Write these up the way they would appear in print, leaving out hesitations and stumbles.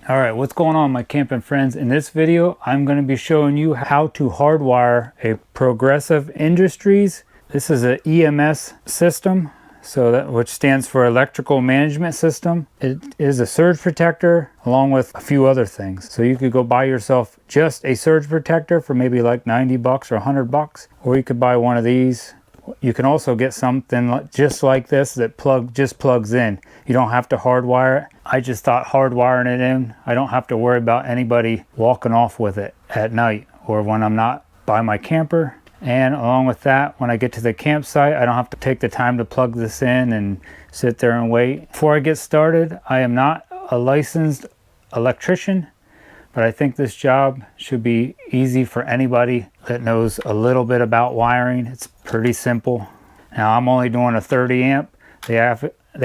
All right, what's going on, my camping friends? In this video, I'm going to be showing you how to hardwire a Progressive Industries. This is an EMS system, which stands for Electrical Management System. It is a surge protector along with a few other things. So you could go buy yourself just a surge protector for maybe like 90 bucks or 100 bucks, or you could buy one of these. You can also get something just like this that just plugs in. You don't have to hardwire it. I just thought hardwiring it in, I don't have to worry about anybody walking off with it at night or when I'm not by my camper. And along with that, when I get to the campsite, I don't have to take the time to plug this in and sit there and wait. Before I get started, I am not a licensed electrician, but I think this job should be easy for anybody that knows a little bit about wiring. It's pretty simple. Now I'm only doing a 30 amp. They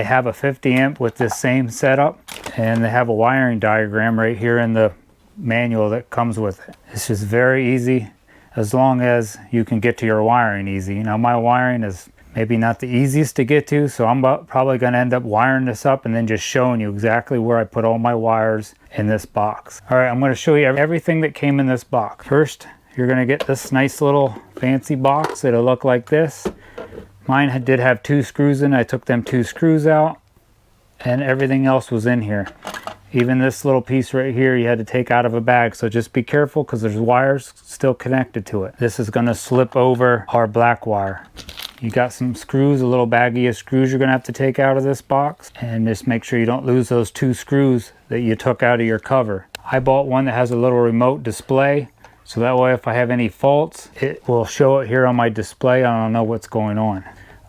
have a 50 amp with this same setup, and they have a wiring diagram right here in the manual that comes with it. It's just very easy as long as you can get to your wiring easy. Now my wiring is maybe not the easiest to get to, so I'm probably going to end up wiring this up and then just showing you exactly where I put all my wires in this box. All right, I'm going to show you everything that came in this box. First, you're going to get this nice little fancy box. It'll look like this. Mine did have 2 screws in. I took them 2 screws out, and everything else was in here. Even this little piece right here you had to take out of a bag, so just be careful because there's wires still connected to it. This is going to slip over our black wire. You got some screws, a little baggie of screws you're going to have to take out of this box, and just make sure you don't lose those 2 screws that you took out of your cover. I bought one that has a little remote display, so that way if I have any faults, it will show it here on my display. I don't know what's going on.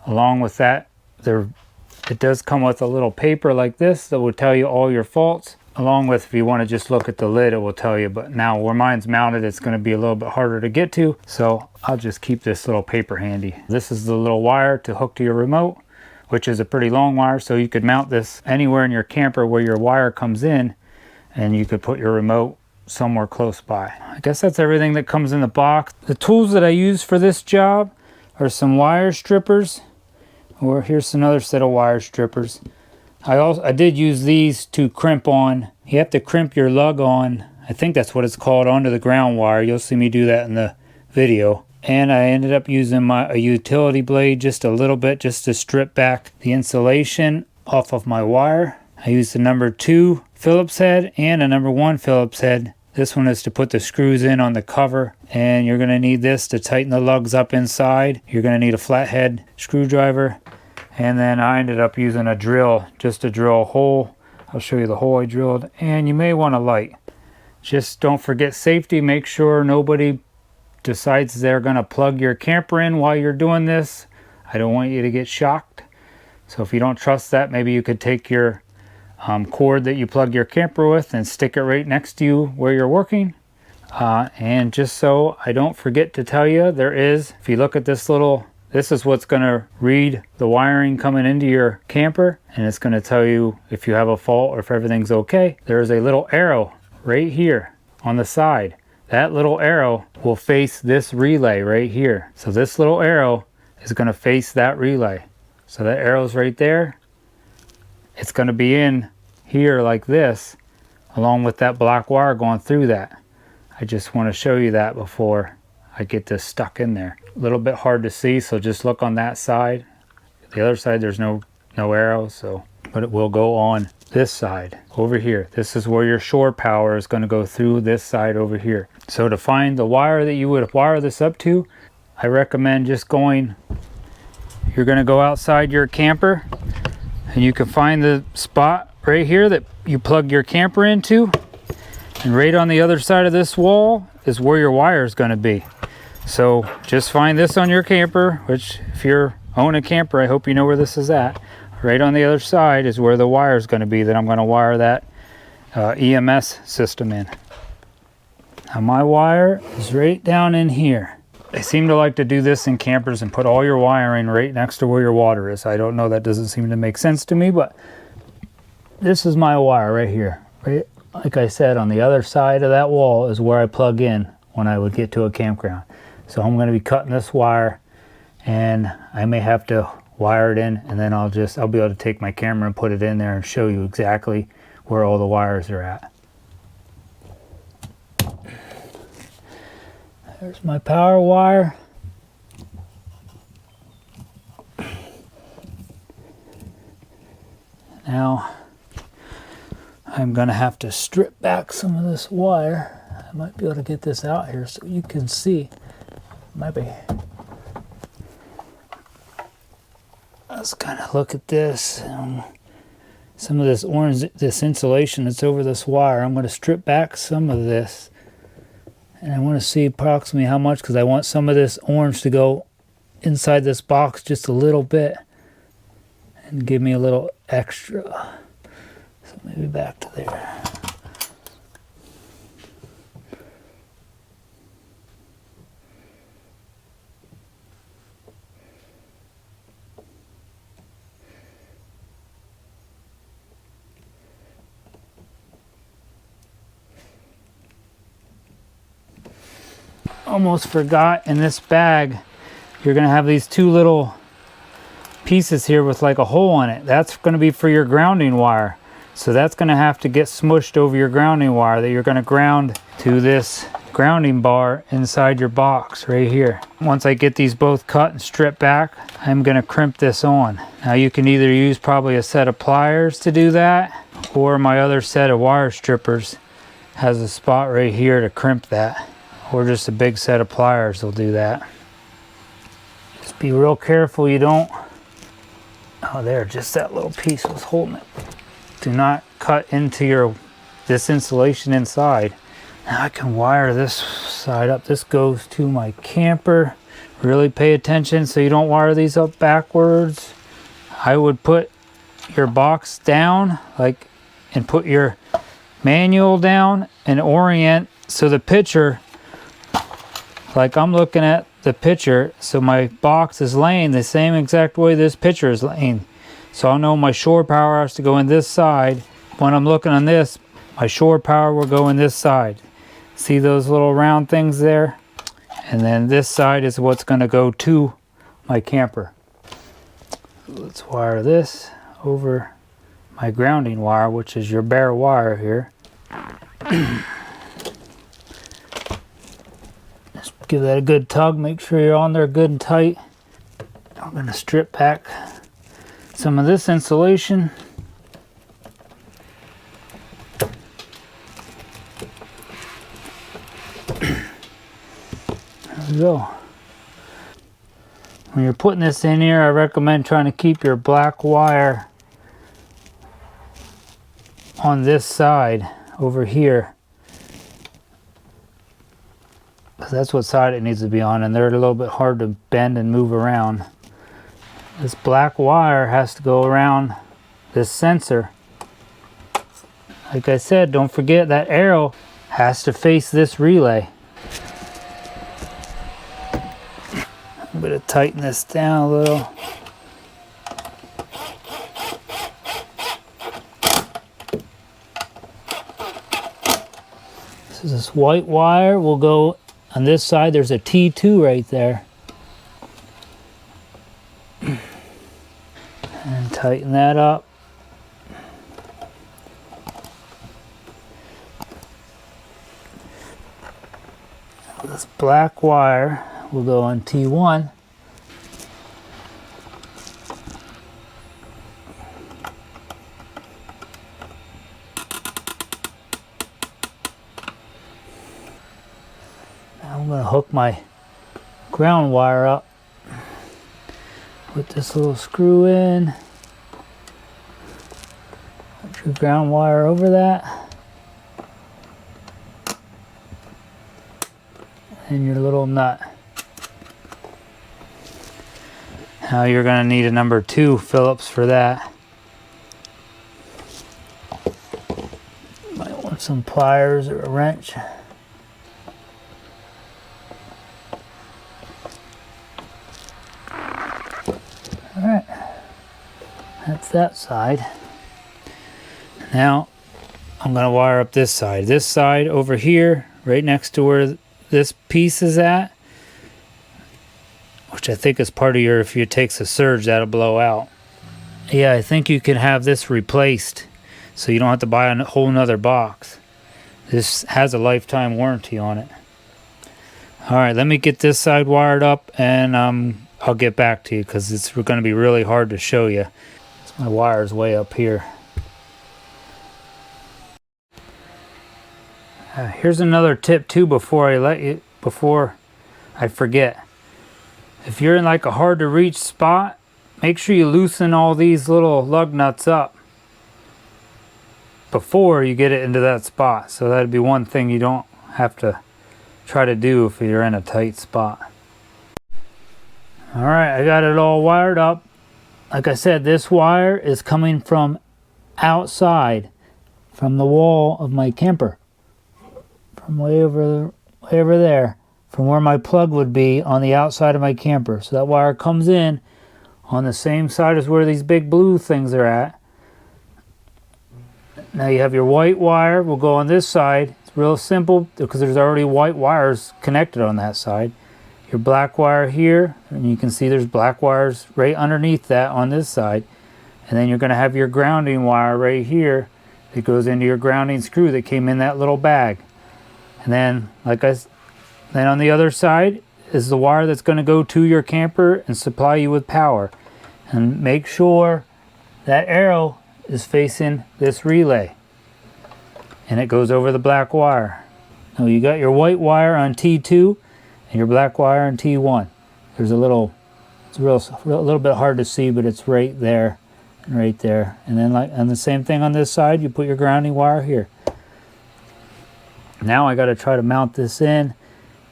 Along with that, it does come with a little paper like this that will tell you all your faults. Along with, if you want to just look at the lid, it will tell you. But now where mine's mounted, it's going to be a little bit harder to get to, so I'll just keep this little paper handy. This is the little wire to hook to your remote, which is a pretty long wire, so you could mount this anywhere in your camper where your wire comes in, and you could put your remote somewhere close by. I guess that's everything that comes in the box. The tools that I use for this job are some wire strippers, or here's another set of wire strippers. I did use these to crimp on. You have to crimp your lug on, I think that's what it's called, onto the ground wire. You'll see me do that in the video. And I ended up using a utility blade just a little bit, just to strip back the insulation off of my wire. I used the number 2 Phillips head and a number 1 Phillips head. This one is to put the screws in on the cover, and you're going to need this to tighten the lugs up inside. You're going to need a flathead screwdriver, and then I ended up using a drill just to drill a hole. I'll show you the hole I drilled, and you may want a light. Just don't forget safety. Make sure nobody decides they're going to plug your camper in while you're doing this. I don't want you to get shocked. So if you don't trust that, maybe you could take your cord that you plug your camper with and stick it right next to you where you're working. And just so I don't forget to tell you, if you look at this is what's going to read the wiring coming into your camper, and it's going to tell you if you have a fault or if everything's okay. There's a little arrow right here on the side. That little arrow will face this relay right here. So this little arrow is going to face that relay. So that arrow's right there. It's going to be in here like this, along with that black wire going through that. I just want to show you that before I get this stuck in there. A little bit hard to see, so just look on that side. The other side there's no arrow, but it will go on this side over here. This is where your shore power is going to go through this side over here. So to find the wire that you would wire this up to, I recommend just you're going to go outside your camper, and you can find the spot right here that you plug your camper into, and right on the other side of this wall is where your wire is going to be. So just find this on your camper, which if you own a camper, I hope you know where this is at. Right on the other side is where the wire is going to be that I'm going to wire that EMS system in. Now my wire is right down in here. They seem to like to do this in campers and put all your wiring right next to where your water is. I don't know, that doesn't seem to make sense to me, but this is my wire right here. Right, like I said, on the other side of that wall is where I plug in when I would get to a campground. So I'm going to be cutting this wire, and I may have to wire it in, and then I'll be able to take my camera and put it in there and show you exactly where all the wires are at. There's my power wire. Now I'm gonna have to strip back some of this wire. I might be able to get this out here so you can see. Maybe. Let's kind of look at this. Some of this orange, this insulation that's over this wire, I'm going to strip back some of this. And I want to see approximately how much, because I want some of this orange to go inside this box just a little bit and give me a little extra. So maybe back to there. Almost forgot, in this bag you're going to have these two little pieces here with like a hole in it. That's going to be for your grounding wire. So that's going to have to get smushed over your grounding wire that you're going to ground to this grounding bar inside your box right here. Once I get these both cut and stripped back, I'm going to crimp this on. Now you can either use probably a set of pliers to do that, or my other set of wire strippers has a spot right here to crimp that. Or just a big set of pliers will do that. Just be real careful you don't... Oh, there, just that little piece was holding it. Do not cut into this insulation inside. Now I can wire this side up. This goes to my camper. Really pay attention so you don't wire these up backwards. I would put your box down, like, and put your manual down and orient so the picture, like I'm looking at the picture, so my box is laying the same exact way this picture is laying. So I'll know my shore power has to go in this side. When I'm looking on this, my shore power will go in this side. See those little round things there? And then this side is what's going to go to my camper. Let's wire this over my grounding wire, which is your bare wire here. Give that a good tug, make sure you're on there good and tight. I'm going to strip back some of this insulation. There we go. When you're putting this in here, I recommend trying to keep your black wire on this side over here. That's what side it needs to be on, and they're a little bit hard to bend and move around. This black wire has to go around this sensor. Like I said, don't forget that arrow has to face this relay. I'm going to tighten this down a little. So this white wire will go on this side. There's a T2 right there. And tighten that up. This black wire will go on T1. I'm going to hook my ground wire up. Put this little screw in. Put your ground wire over that. And your little nut. Now you're going to need a number 2 Phillips for that. Might want some pliers or a wrench. Alright, that's that side. Now I'm going to wire up this side. This side over here, right next to where this piece is at, which I think is part of your, if it takes a surge, that'll blow out. Yeah, I think you can have this replaced so you don't have to buy a whole nother box. This has a lifetime warranty on it. All right, let me get this side wired up, and I'll get back to you because it's going to be really hard to show you. My wire's way up here. Here's another tip too before I forget. If you're in like a hard to reach spot, make sure you loosen all these little lug nuts up before you get it into that spot. So that'd be one thing you don't have to try to do if you're in a tight spot. All right, I got it all wired up. Like I said, this wire is coming from outside, from the wall of my camper, from way over there, from where my plug would be on the outside of my camper. So that wire comes in on the same side as where these big blue things are at. Now you have your white wire will go on this side. It's real simple because there's already white wires connected on that side. Your black wire here, and you can see there's black wires right underneath that on this side. And then you're going to have your grounding wire right here that goes into your grounding screw that came in that little bag. And then then on the other side is the wire that's going to go to your camper and supply you with power. And make sure that arrow is facing this relay, and it goes over the black wire. Now you got your white wire on T2 and your black wire on T1. There's a little, it's a little bit hard to see, but it's right there and right there. And then and the same thing on this side, you put your grounding wire here. Now I got to try to mount this in,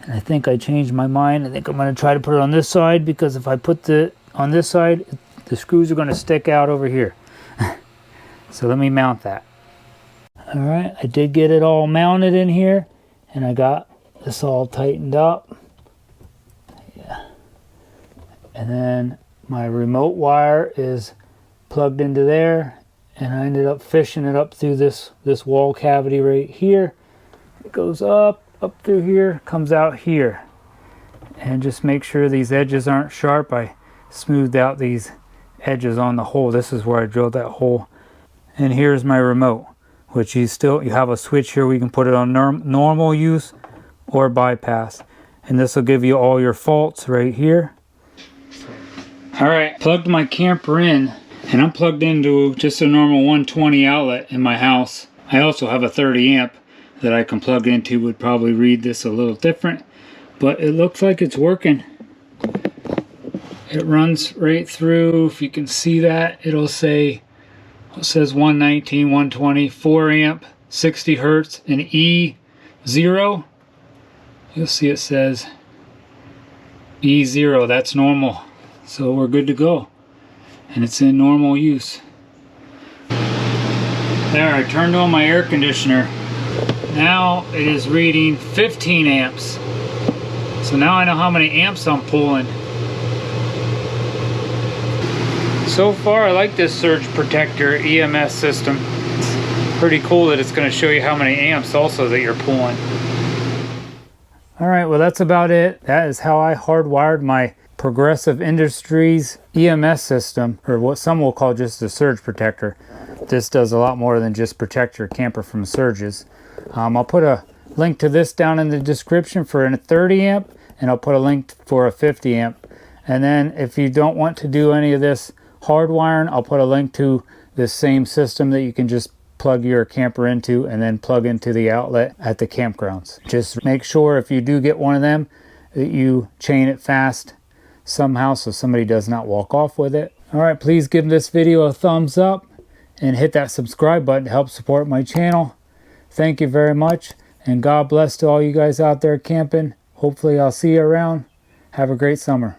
and I think I changed my mind. I think I'm going to try to put it on this side, because if I put it on this side, the screws are going to stick out over here. So let me mount that. All right, I did get it all mounted in here, and I got this all tightened up. Yeah. And then my remote wire is plugged into there, and I ended up fishing it up through this wall cavity right here. It goes up through here, comes out here. And just make sure these edges aren't sharp. I smoothed out these edges on the hole. This is where I drilled that hole. And here's my remote, which you have a switch here where you can put it on normal use or bypass. And this will give you all your faults right here. All right, plugged my camper in, and I'm plugged into just a normal 120 outlet in my house. I also have a 30 amp that I can plug into. Would probably read this a little different, but it looks like it's working. It runs right through. If you can see that, it says 119, 120, 4 amp, 60 hertz, and E0. You'll see it says E0. That's normal. So we're good to go. And it's in normal use. There, I turned on my air conditioner. Now it is reading 15 amps. So now I know how many amps I'm pulling. So far, I like this Surge Protector EMS system. It's pretty cool that it's going to show you how many amps also that you're pulling. Alright, well that's about it. That is how I hardwired my Progressive Industries EMS system, or what some will call just the Surge Protector. This does a lot more than just protect your camper from surges. I'll put a link to this down in the description for a 30 amp, and I'll put a link for a 50 amp. And then if you don't want to do any of this hardwiring, I'll put a link to this same system that you can just plug your camper into and then plug into the outlet at the campgrounds. Just make sure if you do get one of them that you chain it fast somehow so somebody does not walk off with it. Alright, please give this video a thumbs up and hit that subscribe button to help support my channel. Thank you very much, and God bless to all you guys out there camping. Hopefully I'll see you around. Have a great summer.